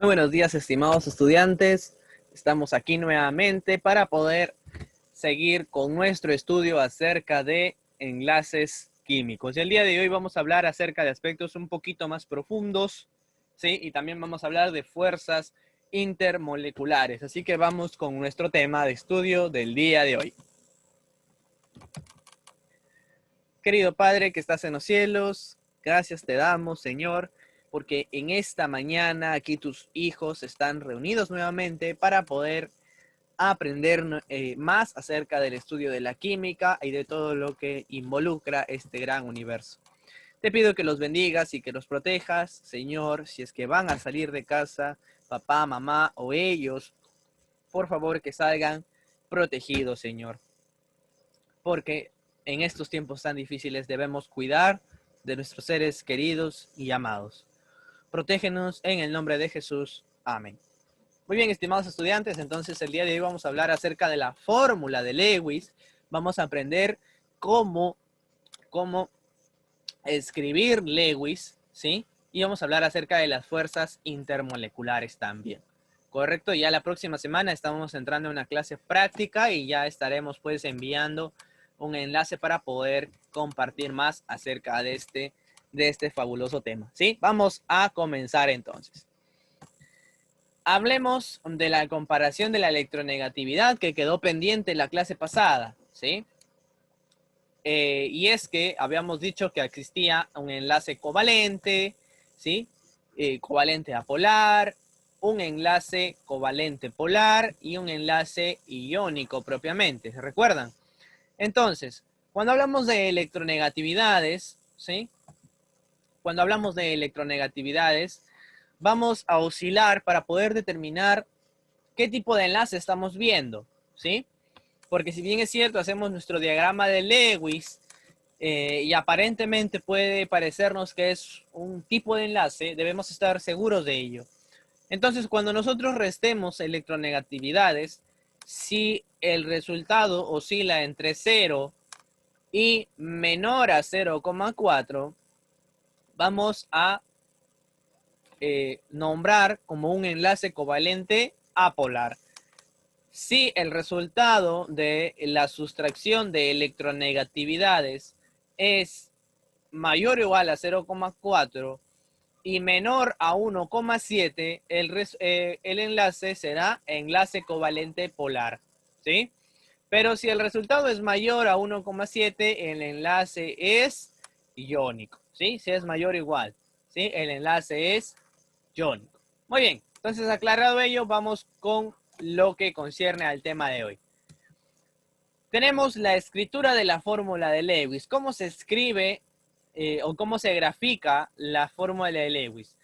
Muy buenos días, estimados estudiantes. Estamos aquí nuevamente para poder seguir con nuestro estudio acerca de enlaces químicos. Y el día de hoy vamos a hablar acerca de aspectos un poquito más profundos, ¿sí? Y también vamos a hablar de fuerzas intermoleculares. Así que vamos con nuestro tema de estudio del día de hoy. Querido Padre que estás en los cielos, gracias te damos, Señor, porque en esta mañana aquí tus hijos están reunidos nuevamente para poder aprender más acerca del estudio de la química y de todo lo que involucra este gran universo. Te pido que los bendigas y que los protejas, Señor, si es que van a salir de casa, papá, mamá o ellos, por favor que salgan protegidos, Señor, porque en estos tiempos tan difíciles debemos cuidar de nuestros seres queridos y amados. Protégenos en el nombre de Jesús. Amén. Muy bien, estimados estudiantes, entonces el día de hoy vamos a hablar acerca de la fórmula de Lewis. Vamos a aprender cómo escribir Lewis, ¿sí? Y vamos a hablar acerca de las fuerzas intermoleculares también. Correcto, ya la próxima semana estamos entrando en una clase práctica y ya estaremos pues enviando un enlace para poder compartir más acerca de este fabuloso tema, ¿sí? Vamos a comenzar entonces. Hablemos de la comparación de la electronegatividad que quedó pendiente en la clase pasada, ¿sí? Y es que habíamos dicho que existía un enlace covalente, ¿sí? Covalente apolar, un enlace covalente polar y un enlace iónico propiamente, ¿se recuerdan? Entonces, cuando hablamos de electronegatividades, ¿sí? Cuando hablamos de electronegatividades, vamos a oscilar para poder determinar qué tipo de enlace estamos viendo, ¿sí? Porque si bien es cierto, hacemos nuestro diagrama de Lewis y aparentemente puede parecernos que es un tipo de enlace, debemos estar seguros de ello. Entonces, cuando nosotros restemos electronegatividades, si el resultado oscila entre 0 y menor a 0,4, vamos a nombrar como un enlace covalente apolar. Si el resultado de la sustracción de electronegatividades es mayor o igual a 0,4 y menor a 1,7, el enlace será enlace covalente polar, ¿sí? Pero si el resultado es mayor a 1,7, el enlace es iónico, ¿sí? Si es mayor o igual, ¿sí? El enlace es iónico. Muy bien, entonces aclarado ello, vamos con lo que concierne al tema de hoy. Tenemos la escritura de la fórmula de Lewis. ¿Cómo se escribe o cómo se grafica la fórmula de Lewis?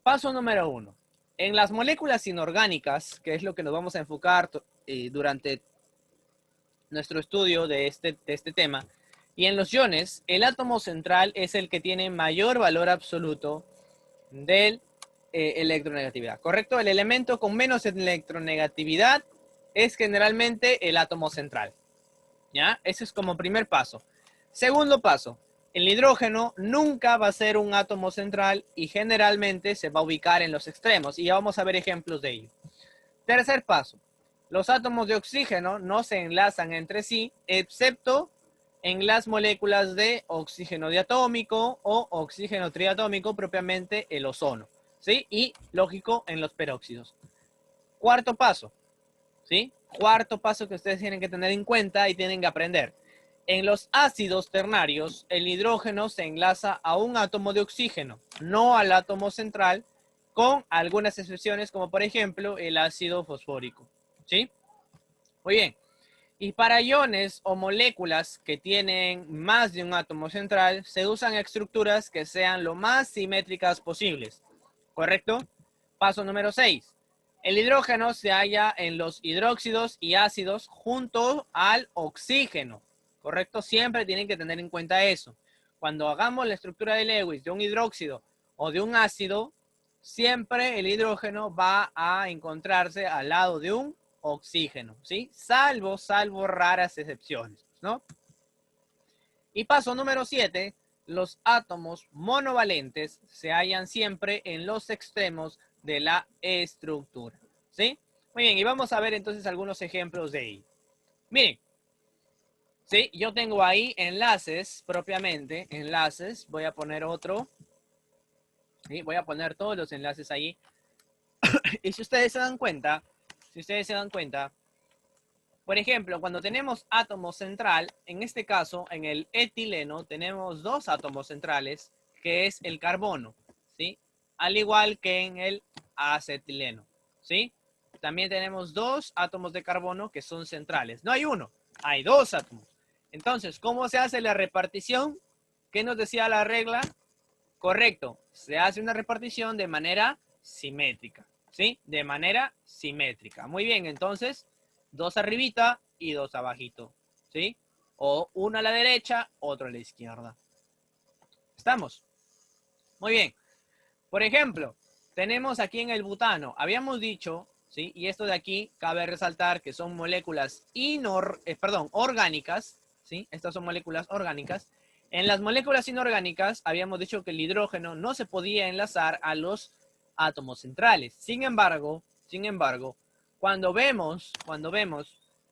Paso número 1. En las moléculas inorgánicas, que es lo que nos vamos a enfocar durante nuestro estudio de este tema, y en los iones, el átomo central es el que tiene mayor valor absoluto del electronegatividad, ¿correcto? El elemento con menos electronegatividad es generalmente el átomo central, ¿ya? Ese es como primer paso. Segundo paso, el hidrógeno nunca va a ser un átomo central y generalmente se va a ubicar en los extremos y ya vamos a ver ejemplos de ello. Tercer paso, los átomos de oxígeno no se enlazan entre sí, excepto en las moléculas de oxígeno diatómico o oxígeno triatómico, propiamente el ozono, ¿sí? Y, lógico, en los peróxidos. Cuarto paso, ¿sí? Cuarto paso que ustedes tienen que tener en cuenta y tienen que aprender. En los ácidos ternarios, el hidrógeno se enlaza a un átomo de oxígeno, no al átomo central, con algunas excepciones, como por ejemplo el ácido fosfórico, ¿sí? Muy bien. Y para iones o moléculas que tienen más de un átomo central, se usan estructuras que sean lo más simétricas posibles, ¿correcto? Paso número 6. El hidrógeno se halla en los hidróxidos y ácidos junto al oxígeno, ¿correcto? Siempre tienen que tener en cuenta eso. Cuando hagamos la estructura de Lewis de un hidróxido o de un ácido, siempre el hidrógeno va a encontrarse al lado de un oxígeno, ¿sí? Salvo raras excepciones, ¿no? Y paso número 7, los átomos monovalentes se hallan siempre en los extremos de la estructura. ¿Sí? Muy bien, y vamos a ver entonces algunos ejemplos de ello. Miren, ¿sí? Yo tengo ahí enlaces propiamente, enlaces, voy a poner otro, ¿sí? Voy a poner todos los enlaces ahí. Y si ustedes se dan cuenta, por ejemplo, cuando tenemos átomo central, en este caso, en el etileno, tenemos dos átomos centrales, que es el carbono, ¿sí? Al igual que en el acetileno, ¿sí? También tenemos dos átomos de carbono que son centrales. No hay uno, hay dos átomos. Entonces, ¿cómo se hace la repartición? ¿Qué nos decía la regla? Correcto, se hace una repartición de manera simétrica, ¿sí? De manera simétrica. Muy bien, entonces, dos arribita y dos abajito, ¿sí? O uno a la derecha, otro a la izquierda. ¿Estamos? Muy bien. Por ejemplo, tenemos aquí en el butano, habíamos dicho, ¿sí? Y esto de aquí cabe resaltar que son moléculas orgánicas, ¿sí? Estas son moléculas orgánicas. En las moléculas inorgánicas habíamos dicho que el hidrógeno no se podía enlazar a los átomos centrales. Sin embargo, cuando vemos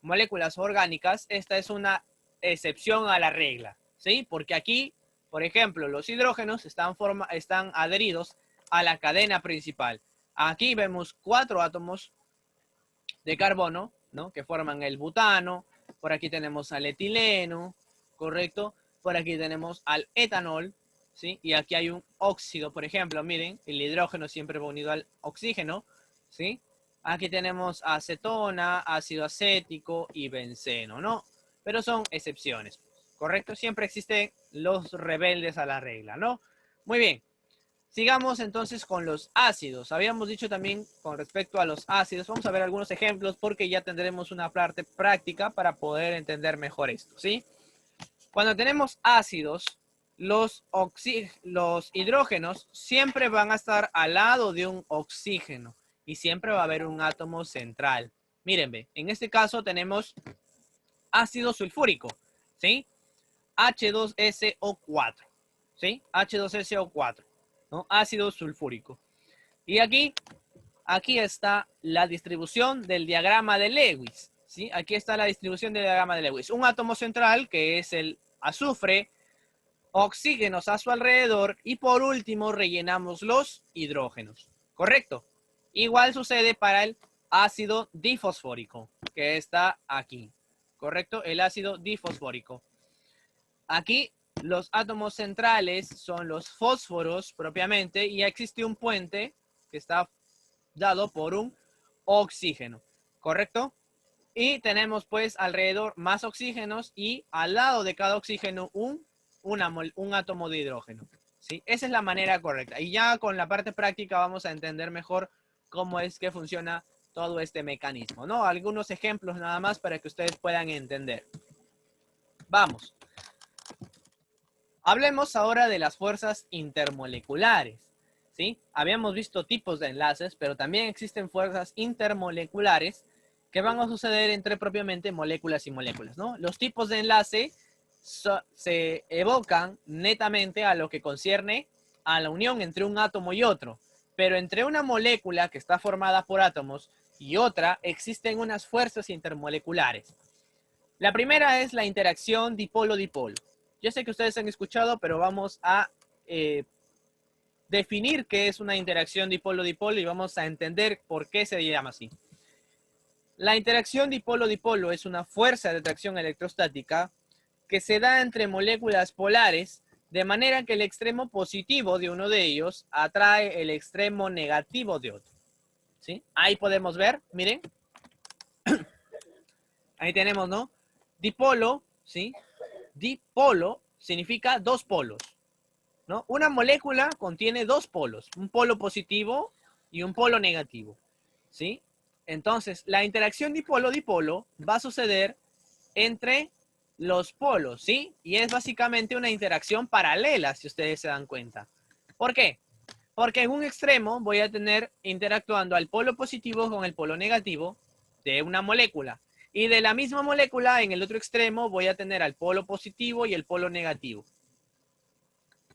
moléculas orgánicas, esta es una excepción a la regla, ¿sí? Porque aquí, por ejemplo, los hidrógenos están adheridos a la cadena principal. Aquí vemos 4 átomos de carbono, ¿no? Que forman el butano. Por aquí tenemos al etileno, ¿correcto? Por aquí tenemos al etanol, ¿sí? Y aquí hay un óxido, por ejemplo, miren, el hidrógeno siempre va unido al oxígeno, ¿sí? Aquí tenemos acetona, ácido acético y benceno, ¿no? Pero son excepciones, ¿correcto? Siempre existen los rebeldes a la regla, ¿no? Muy bien. Sigamos entonces con los ácidos. Habíamos dicho también con respecto a los ácidos, vamos a ver algunos ejemplos porque ya tendremos una parte práctica para poder entender mejor esto, ¿sí? Cuando tenemos ácidos, los hidrógenos siempre van a estar al lado de un oxígeno y siempre va a haber un átomo central. Mírenme, en este caso tenemos ácido sulfúrico, ¿sí? H2SO4, ¿sí? H2SO4. ¿no? Ácido sulfúrico. Y aquí está la distribución del diagrama de Lewis. ¿sí? Aquí está la distribución del diagrama de Lewis. Un átomo central que es el azufre, oxígenos a su alrededor y por último rellenamos los hidrógenos. ¿Correcto? Igual sucede para el ácido difosfórico que está aquí. ¿Correcto? El ácido difosfórico. Aquí los átomos centrales son los fósforos propiamente y existe un puente que está dado por un oxígeno, ¿correcto? Y tenemos pues alrededor más oxígenos y al lado de cada oxígeno un átomo de hidrógeno, ¿sí? Esa es la manera correcta. Y ya con la parte práctica vamos a entender mejor cómo es que funciona todo este mecanismo, ¿no? Algunos ejemplos nada más para que ustedes puedan entender. Vamos. Hablemos ahora de las fuerzas intermoleculares, ¿sí? Habíamos visto tipos de enlaces, pero también existen fuerzas intermoleculares que van a suceder entre propiamente moléculas y moléculas, ¿no? Los tipos de enlace se evocan netamente a lo que concierne a la unión entre un átomo y otro, pero entre una molécula que está formada por átomos y otra existen unas fuerzas intermoleculares. La primera es la interacción dipolo-dipolo. Yo sé que ustedes han escuchado, pero vamos a definir qué es una interacción dipolo-dipolo y vamos a entender por qué se llama así. La interacción dipolo-dipolo es una fuerza de atracción electrostática que se da entre moléculas polares de manera que el extremo positivo de uno de ellos atrae el extremo negativo de otro. ¿Sí? Ahí podemos ver, miren. Ahí tenemos, ¿no? Dipolo, ¿sí? Dipolo significa dos polos, ¿no? Una molécula contiene dos polos, un polo positivo y un polo negativo, ¿sí? Entonces, la interacción dipolo-dipolo va a suceder entre los polos, ¿sí? Y es básicamente una interacción paralela, si ustedes se dan cuenta. ¿Por qué? Porque en un extremo voy a tener interactuando al polo positivo con el polo negativo de una molécula. Y de la misma molécula, en el otro extremo, voy a tener al polo positivo y el polo negativo.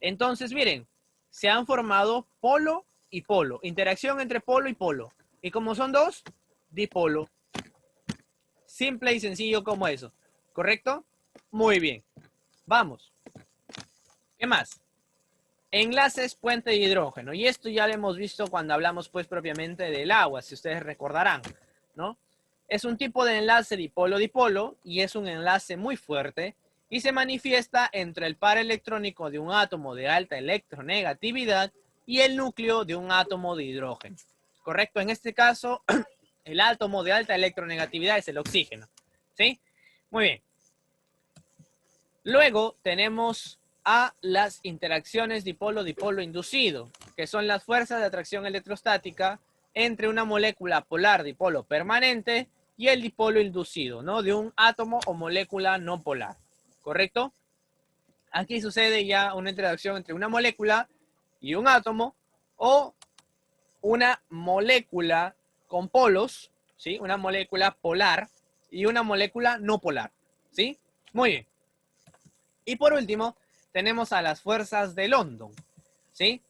Entonces, miren, se han formado polo y polo, interacción entre polo y polo. Y como son dos, dipolo. Simple y sencillo como eso, ¿correcto? Muy bien, vamos. ¿Qué más? Enlaces puente de hidrógeno. Y esto ya lo hemos visto cuando hablamos pues propiamente del agua, si ustedes recordarán, ¿no? Es un tipo de enlace dipolo-dipolo y es un enlace muy fuerte y se manifiesta entre el par electrónico de un átomo de alta electronegatividad y el núcleo de un átomo de hidrógeno. ¿Correcto? En este caso, el átomo de alta electronegatividad es el oxígeno. ¿Sí? Muy bien. Luego tenemos a las interacciones dipolo-dipolo inducido, que son las fuerzas de atracción electrostática entre una molécula polar dipolo permanente y el dipolo inducido, ¿no? De un átomo o molécula no polar, ¿correcto? Aquí sucede ya una interacción entre una molécula y un átomo o una molécula con polos, ¿sí? Una molécula polar y una molécula no polar, ¿sí? Muy bien. Y por último, tenemos a las fuerzas de London, ¿sí?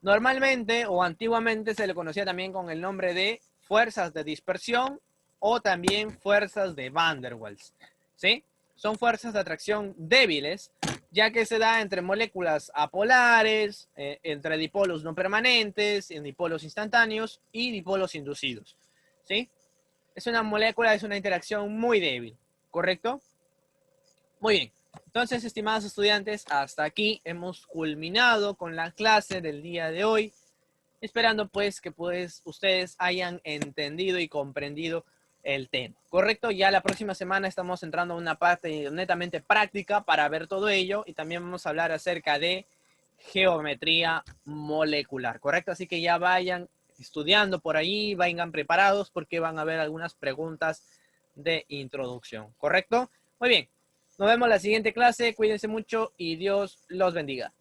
Normalmente o antiguamente se le conocía también con el nombre de fuerzas de dispersión o también fuerzas de Van der Waals, ¿sí? Son fuerzas de atracción débiles, ya que se da entre moléculas apolares, entre dipolos no permanentes, en dipolos instantáneos y dipolos inducidos, ¿sí? Es una molécula, es una interacción muy débil, ¿correcto? Muy bien. Entonces, estimados estudiantes, hasta aquí hemos culminado con la clase del día de hoy, esperando pues que pues ustedes hayan entendido y comprendido el tema. ¿Correcto? Ya la próxima semana estamos entrando a una parte netamente práctica para ver todo ello y también vamos a hablar acerca de geometría molecular. ¿Correcto? Así que ya vayan estudiando por ahí, vayan preparados porque van a haber algunas preguntas de introducción. ¿Correcto? Muy bien. Nos vemos en la siguiente clase. Cuídense mucho y Dios los bendiga.